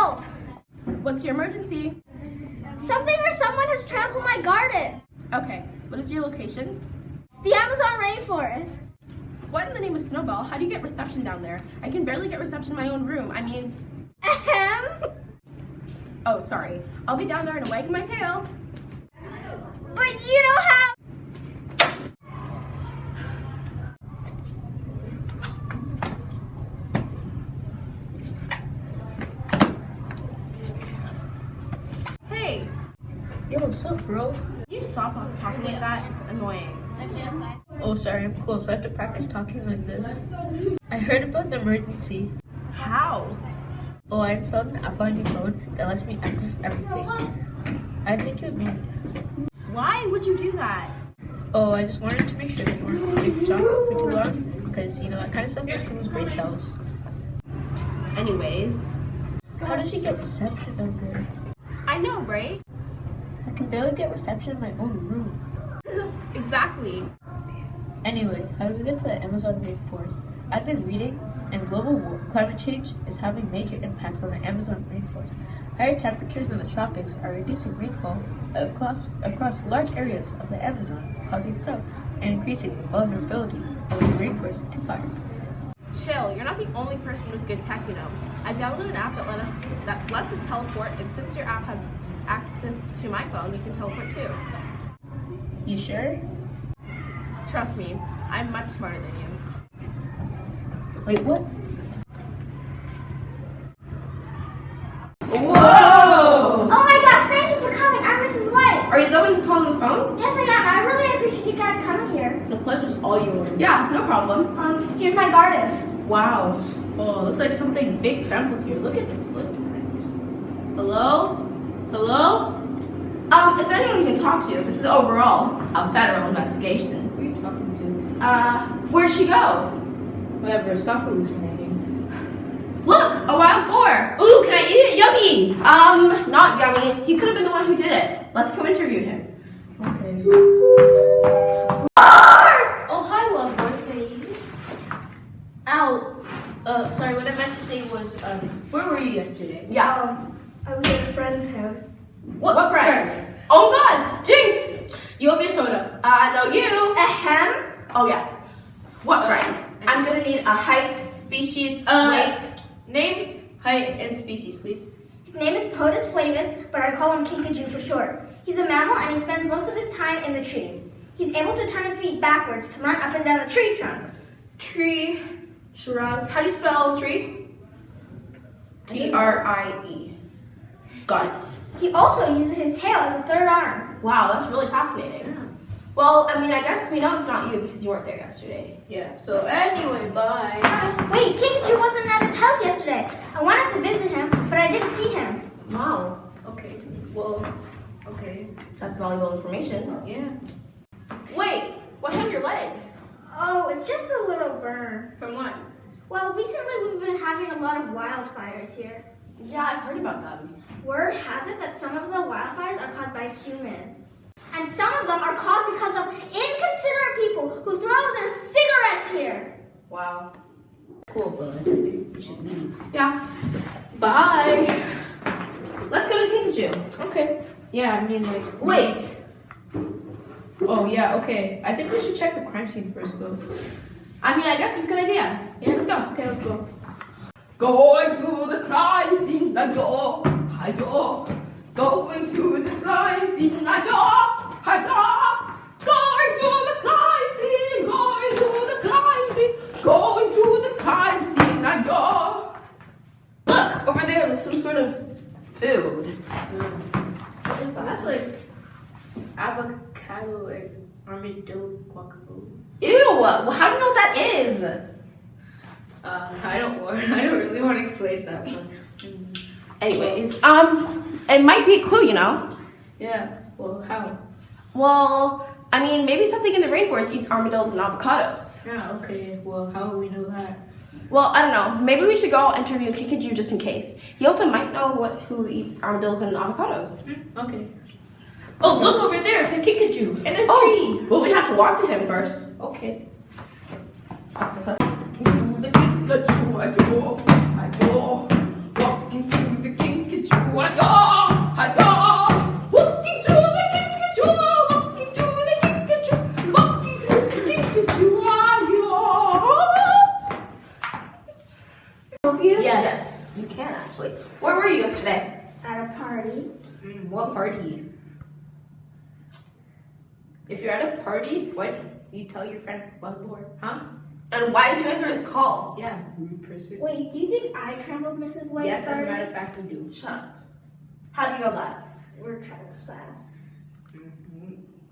help! What's your emergency? Something or someone has trampled my garden. Okay, what is your location? The Amazon rainforest. What in the name of Snowball? How do you get reception down there? I can barely get reception in my own room. I mean... Ahem. Oh, sorry. I'll be down there and wag my tail. But you don't have... Hey, Yo, what's up, bro? you stop talking like that? It's annoying. Oh, sorry, I'm close. I have to practice talking like this. I heard about the emergency. How? Oh, I installed an app on your phone that lets me access everything. I think it would be. Why would you do that? Oh, I just wanted to make sure that you weren't on TikTok for too long, because, you know, that kind of stuff makes things brain cells. Anyways, How does she get reception down there? I know, right? I can barely get reception in my own room. Exactly. Anyway, how do we get to the Amazon rainforest? I've been reading, and climate change is having major impacts on the Amazon rainforest. Higher temperatures in the tropics are reducing rainfall across large areas of the Amazon, causing droughts and increasing the vulnerability of the rainforest to fire. Chill, you're not the only person with good tech, you know. I downloaded an app that lets us teleport, and since your app has access to my phone, you can teleport too. You sure? Trust me, I'm much smarter than you. Wait, what? Whoa! Oh my gosh, thank you for coming. I'm Mrs. White. Are you the one who called on the phone? Yes, I am. I really appreciate you guys coming here. The pleasure's all yours. Yeah, no problem. Here's my garden. Wow. Oh, looks like something big trampled here. Look at the footprints. Hello? Hello? Is there anyone you can talk to? This is overall a federal investigation. Who are you talking to? Where'd she go? Whatever, stop hallucinating. Look, a wild boar. Ooh, can I eat it? Yummy! Not yummy. He could have been the one who did it. Let's go interview him. Okay. Oh, hi, wild boar, please. Ow. Sorry, what I meant to say was, where were you yesterday? Yeah. I was at a friend's house. What friend? Oh God, Jinx. You owe me a soda. No, you. Ahem. Oh yeah. What friend? I'm gonna need a height, species, weight. Name, height, and species, please. His name is POTUS flavus, but I call him Kinkajou for short. He's a mammal and he spends most of his time in the trees. He's able to turn his feet backwards to run up and down the tree trunks. Tree, shrubs. How do you spell tree? T-R-I-E. Got it. He also uses his tail as a third arm. Wow, that's really fascinating. Well, I mean, I guess we know it's not you because you weren't there yesterday. Yeah, so anyway, bye. Wait, Kinkajou wasn't at his house yesterday. I wanted to visit him, but I didn't see him. Wow, Okay, well, okay. that's valuable information. Yeah. Wait, what's on your leg? Oh, it's just a little burn. From what? Well, recently we've been having a lot of wildfires here. Yeah, I've heard about them. Word has it that some of the wildfires are caused by humans. And some of them are caused because of inconsiderate people who throw their cigarettes here. Wow. Cool, but I think we should leave. Yeah. Bye. Let's go to Kinkajou. Okay. Yeah, I mean, like. Wait. Oh, yeah, okay. I think we should check the crime scene first, though. I mean, I guess it's a good idea. Yeah, Let's go. Okay, let's go. Going to the crime scene, I go. Going to the crime scene, I go. Going to the crime scene, going to the crime scene, going to the crime scene, I go. Look, over there's some sort of food. That's like avocado and armadillo guacamole. Ew, well, how do you know what that is? I don't really want to explain that one. Anyways, it might be a clue, you know? Yeah, well, how? Well, I mean, maybe something in the rainforest eats armadillos and avocados. Yeah, okay, well, how will we know that? Well, I don't know. Maybe we should go interview Kinkajou just in case. He also might know who eats armadillos and avocados. Okay. Oh, look over there, the Kinkajou in a tree. Well, we have to walk to him first. Okay. Stop the clip. To the Kinkajou, I go, walking to the Kinkajou. Help you? Yes. You can actually. Where were you yesterday? At a party. What party? If you're at a party, why don't you tell your friend about board? Huh? And why did you answer his call? Yeah, rude person. Wait, do you think I trampled Mrs. White's Yes, as a garden? matter of fact, we do. Shut up. How do you know that? We're tracks fast.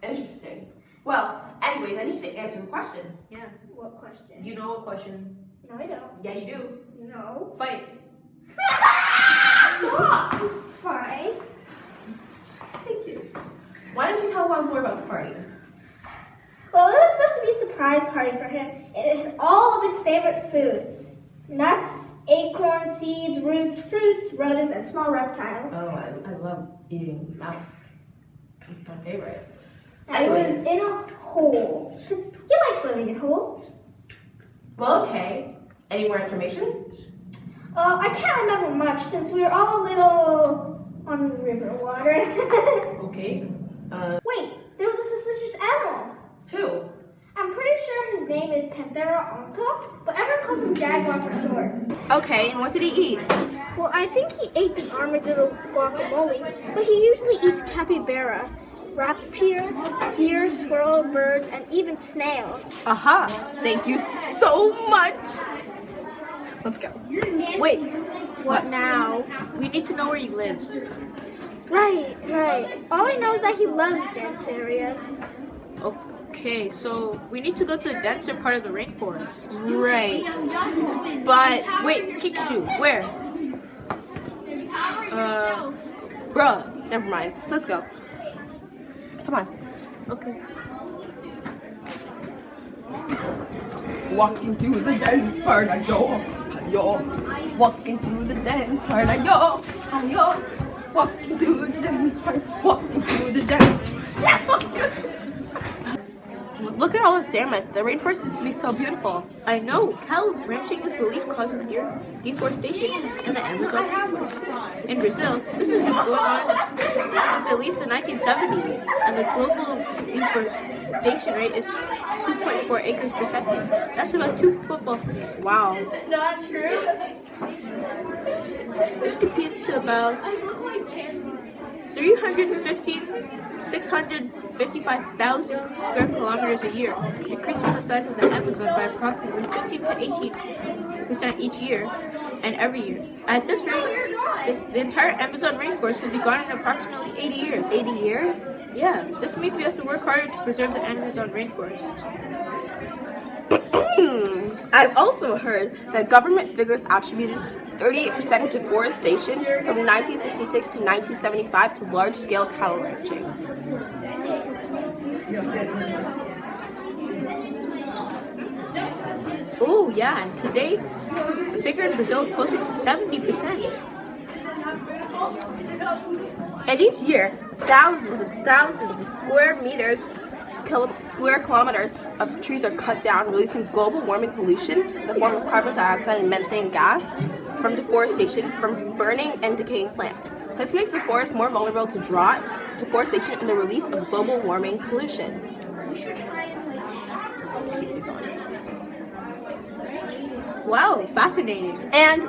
Interesting. Well, anyways, I need you to answer the question. Yeah. What question? You know a question. No, I don't. Yeah, you do. No. Fight. Stop! Fine. Thank you. Why don't you tell Wild more about the party? Well, it was supposed to be a surprise party for him. It had all of his favorite food. Nuts, acorns, seeds, roots, fruits, rodents, and small reptiles. Oh, I love eating mouse. It's my favorite. And it was in a hole. 'Cause he likes living in holes. Well, okay. Any more information? I can't remember much since we were all a little on river water. Okay. Wait, there was a suspicious animal. Who? I'm pretty sure his name is Panthera onca, but everyone calls him Jaguar for short. Okay, and what did he eat? Well, I think he ate the armadillo guacamole, but he usually eats capybara, reindeer, deer, squirrel, birds, and even snails. Aha! Thank you so much! Let's go. Wait, What now? we need to know where he lives. Right. All I know is that he loves dense areas. Okay, so we need to go to the denser part of the rainforest. Right. But, Wait, Kikiju, where? bruh, never mind. Let's go. Come on. Okay. Walking through the dense part, ayo. Walking through the dense part, ayo. Walking through the dense part, walking through the dense. Look at all this damage. The rainforest used to be so beautiful. I know, cattle ranching is the lead cause of deforestation in the Amazon rainforest. In Brazil, this has been going on since at least the 1970s, and the global deforestation rate is 2.4 acres per second. That's about 2 football. Wow. Not true. This competes to about 655,000 square kilometers a year, increasing the size of the Amazon by approximately 15 to 18% each year and every year. At this rate, the entire Amazon rainforest will be gone in approximately 80 years. 80 years? Yeah, this means we have to work harder to preserve the Amazon rainforest. I've also heard that government figures attributed 38% of deforestation from 1966 to 1975 to large-scale cattle ranching. Oh yeah, and today the figure in Brazil is closer to 70%. And each year, thousands of square kilometers of trees are cut down, releasing global warming pollution in the form of carbon dioxide and methane gas from deforestation from burning and decaying plants. This makes the forest more vulnerable to drought, deforestation, and the release of global warming pollution. Wow, fascinating. And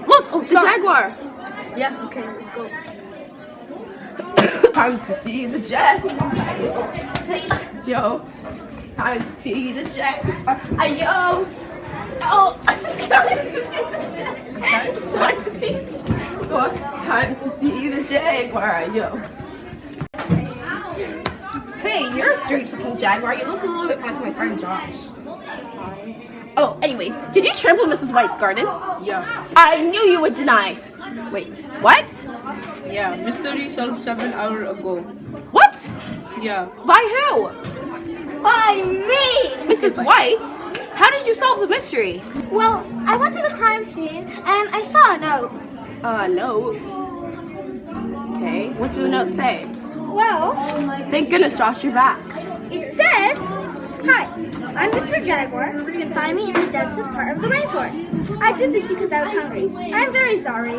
look, the jaguar! Yeah, okay, let's go. Time to see the jaguar. Yo, time to see the jaguar. Yo. Oh, time to see the jaguar. Time to see the jaguar. Yo. Hey, you're a strange-looking jaguar. You look a little bit like my friend Josh. Oh, anyways, did you trample Mrs. White's garden? Yeah. I knew you would deny. Wait, what? Yeah, mystery solved 7 hours ago. What? Yeah. By who? By me! Mrs. White? How did you solve the mystery? Well, I went to the crime scene and I saw a note. Note. Okay, what did the note say? Well, Thank goodness, Josh, you're back. it said, "Hi, I'm Mr. Jaguar. You can find me in the densest part of the rainforest. I did this because I was hungry. I'm very sorry."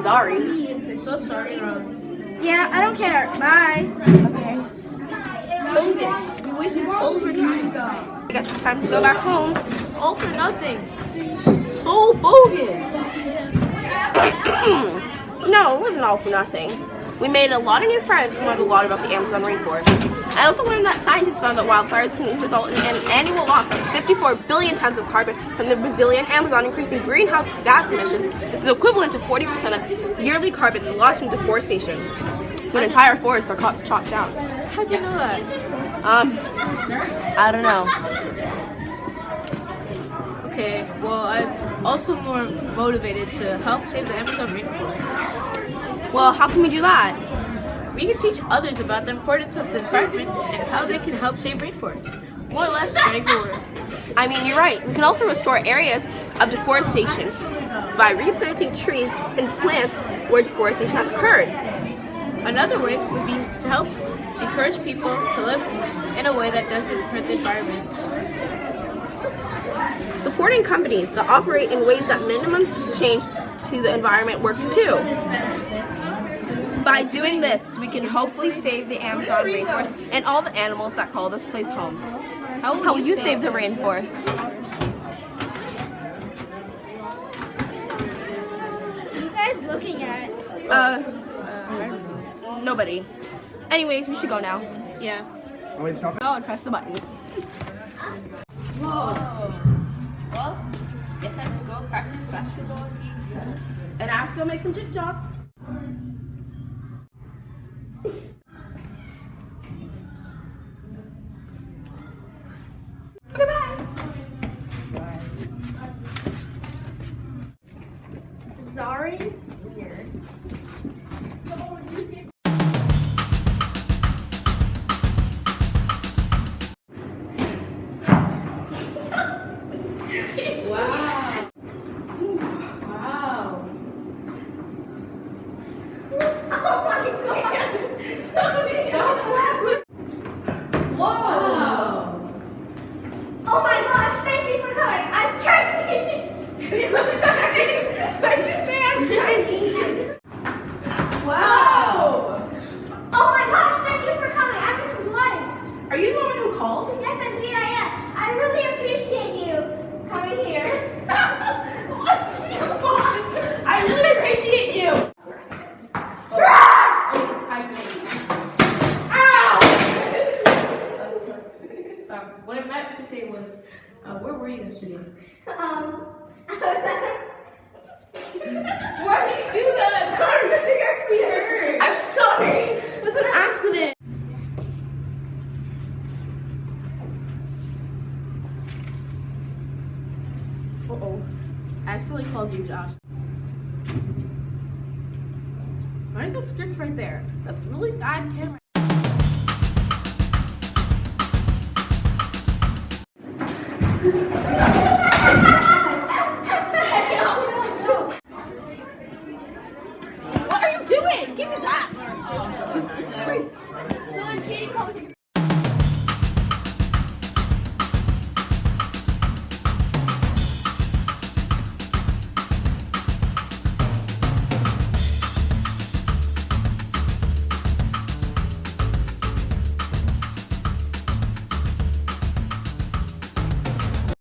Sorry. I'm so sorry, Ron. Yeah, I don't care. Bye. Okay. Focus. We wasted all of our time. I guess it's time to go back home. It's all for nothing. so bogus. No, it wasn't all for nothing. We made a lot of new friends and learned a lot about the Amazon rainforest. I also learned that scientists found that wildfires can result in an annual loss of 54 billion tons of carbon from the Brazilian Amazon, increasing greenhouse gas emissions. This is equivalent to 40% of yearly carbon lost from deforestation, when entire forests are chopped down. How'd you know that? I don't know. Okay, well, I'm also more motivated to help save the Amazon rainforest. Well, how can we do that? We can teach others about the importance of the environment and how they can help save rainforests. More or less spreading the word. I mean, you're right. We can also restore areas of deforestation by replanting trees and plants where deforestation has occurred. Another way would be to help encourage people to live in a way that doesn't hurt the environment. Supporting companies that operate in ways that minimum change to the environment works too. By doing this, we can hopefully save the Amazon rainforest and all the animals that call this place home. How will you save the rainforest? What are you guys looking at? Nobody. Anyways, we should go now. Yeah. Go and press the button. Whoa. Well, guess I have to go practice basketball and eat. And I have to go make some chip jobs. Goodbye. Sorry. Weird. Wow. Wow. Oh my god! Somebody stop laughing! Wow. Oh my gosh, thank you for coming. I'm Chinese! Why'd you say I'm Chinese? Wow! Oh my gosh, thank you for coming. I'm Mrs. White. Are you the woman who called? Yes, indeed I am. I really appreciate you coming here. What you want? I really appreciate you. What I meant to say was, where were you yesterday? I was at Why did you do that? Sorry, nothing actually hurt. I'm sorry. It was an accident. Uh-oh. I accidentally called you Josh. Where's the script right there? That's really bad camera.